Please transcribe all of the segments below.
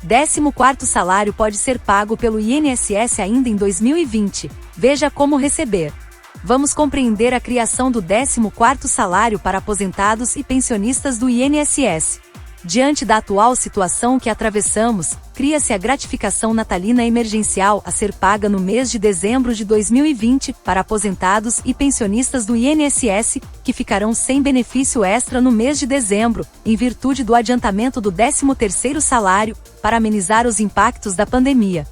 14º salário pode ser pago pelo INSS ainda em 2020. Veja como receber. Vamos compreender a criação do 14º salário para aposentados e pensionistas do INSS. Diante da atual situação que atravessamos, cria-se a gratificação natalina emergencial a ser paga no mês de dezembro de 2020 para aposentados e pensionistas do INSS, que ficarão sem benefício extra no mês de dezembro, em virtude do adiantamento do 13º salário, para amenizar os impactos da pandemia.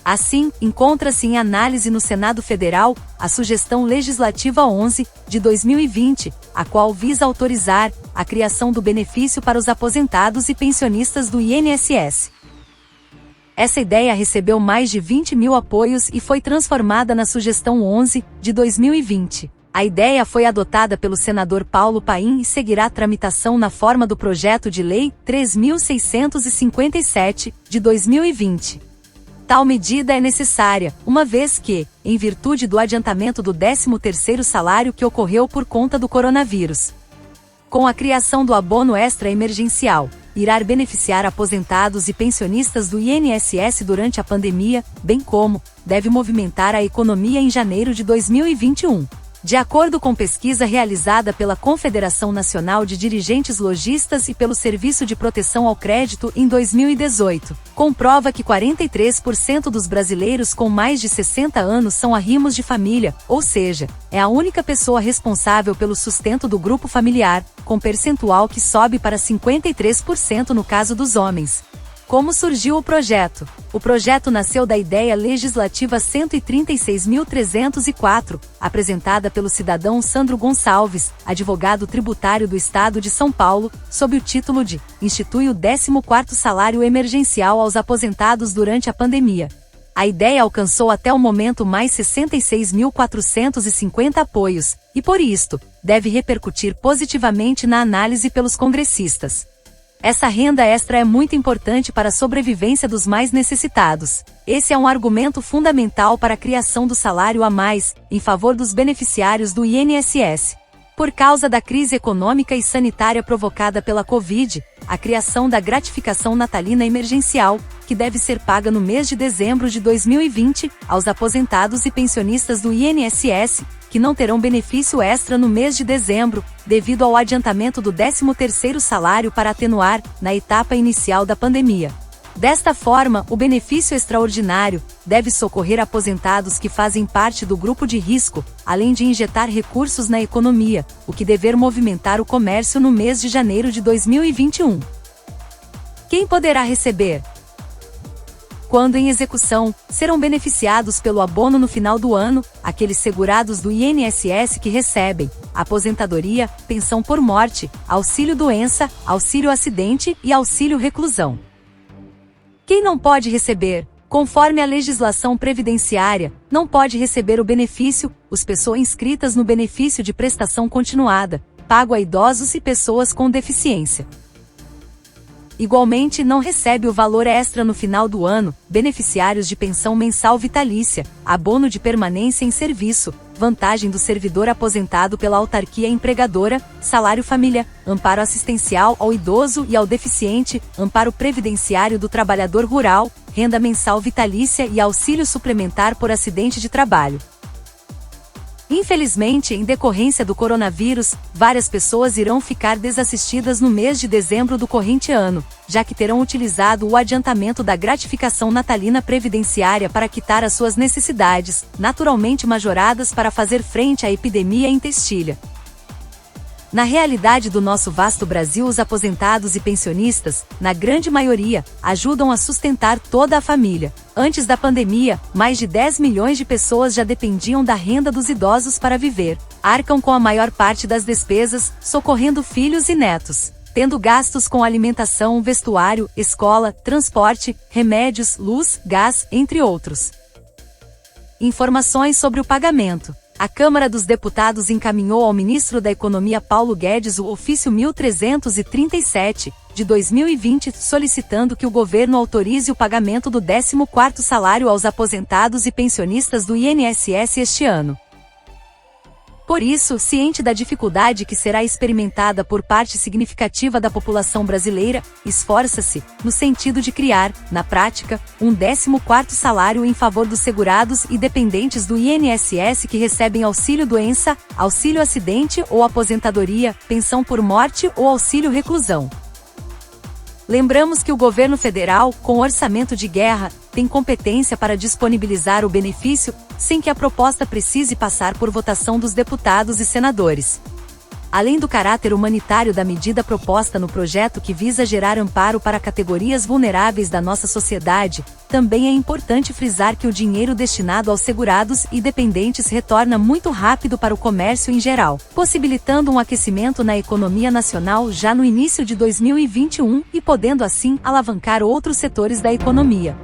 Assim, encontra-se em análise no Senado Federal a Sugestão Legislativa 11, de 2020, a qual visa autorizar a criação do benefício para os aposentados e pensionistas do INSS. Essa ideia recebeu mais de 20 mil apoios e foi transformada na Sugestão 11, de 2020. A ideia foi adotada pelo senador Paulo Paim e seguirá tramitação na forma do Projeto de Lei 3.657, de 2020. Tal medida é necessária, uma vez que, em virtude do adiantamento do 13º salário que ocorreu por conta do coronavírus. Com a criação do abono extra emergencial, irá beneficiar aposentados e pensionistas do INSS durante a pandemia, bem como deve movimentar a economia em janeiro de 2021. De acordo com pesquisa realizada pela Confederação Nacional de Dirigentes Lojistas e pelo Serviço de Proteção ao Crédito em 2018, comprova que 43% dos brasileiros com mais de 60 anos são arrimos de família, ou seja, é a única pessoa responsável pelo sustento do grupo familiar, com percentual que sobe para 53% no caso dos homens. Como surgiu o projeto? O projeto nasceu da Ideia Legislativa 136.304, apresentada pelo cidadão Sandro Gonçalves, advogado tributário do Estado de São Paulo, sob o título de Institui o 14º Salário Emergencial aos Aposentados durante a Pandemia. A ideia alcançou até o momento mais 66.450 apoios, e por isto, deve repercutir positivamente na análise pelos congressistas. Essa renda extra é muito importante para a sobrevivência dos mais necessitados. Esse é um argumento fundamental para a criação do salário a mais, em favor dos beneficiários do INSS. Por causa da crise econômica e sanitária provocada pela Covid, a criação da gratificação natalina emergencial, que deve ser paga no mês de dezembro de 2020, aos aposentados e pensionistas do INSS, que não terão benefício extra no mês de dezembro, devido ao adiantamento do 13º salário para atenuar, na etapa inicial da pandemia. Desta forma, o benefício extraordinário deve socorrer aposentados que fazem parte do grupo de risco, além de injetar recursos na economia, o que dever movimentar o comércio no mês de janeiro de 2021. Quem poderá receber? Quando em execução, serão beneficiados pelo abono no final do ano, aqueles segurados do INSS que recebem aposentadoria, pensão por morte, auxílio-doença, auxílio-acidente e auxílio-reclusão. Quem não pode receber? Conforme a legislação previdenciária, não pode receber o benefício, as pessoas inscritas no benefício de prestação continuada, pago a idosos e pessoas com deficiência. Igualmente não recebe o valor extra no final do ano, beneficiários de pensão mensal vitalícia, abono de permanência em serviço, vantagem do servidor aposentado pela autarquia empregadora, salário família, amparo assistencial ao idoso e ao deficiente, amparo previdenciário do trabalhador rural, renda mensal vitalícia e auxílio suplementar por acidente de trabalho. Infelizmente, em decorrência do coronavírus, várias pessoas irão ficar desassistidas no mês de dezembro do corrente ano, já que terão utilizado o adiantamento da gratificação natalina previdenciária para quitar as suas necessidades, naturalmente majoradas para fazer frente à epidemia em Testília. Na realidade do nosso vasto Brasil, os aposentados e pensionistas, na grande maioria, ajudam a sustentar toda a família. Antes da pandemia, mais de 10 milhões de pessoas já dependiam da renda dos idosos para viver. Arcam com a maior parte das despesas, socorrendo filhos e netos, tendo gastos com alimentação, vestuário, escola, transporte, remédios, luz, gás, entre outros. Informações sobre o pagamento. A Câmara dos Deputados encaminhou ao ministro da Economia Paulo Guedes o ofício 1337, de 2020, solicitando que o governo autorize o pagamento do 14º salário aos aposentados e pensionistas do INSS este ano. Por isso, ciente da dificuldade que será experimentada por parte significativa da população brasileira, esforça-se, no sentido de criar, na prática, um 14º salário em favor dos segurados e dependentes do INSS que recebem auxílio-doença, auxílio-acidente ou aposentadoria, pensão por morte ou auxílio-reclusão. Lembramos que o governo federal, com orçamento de guerra, tem competência para disponibilizar o benefício, sem que a proposta precise passar por votação dos deputados e senadores. Além do caráter humanitário da medida proposta no projeto que visa gerar amparo para categorias vulneráveis da nossa sociedade, também é importante frisar que o dinheiro destinado aos segurados e dependentes retorna muito rápido para o comércio em geral, possibilitando um aquecimento na economia nacional já no início de 2021 e podendo assim alavancar outros setores da economia.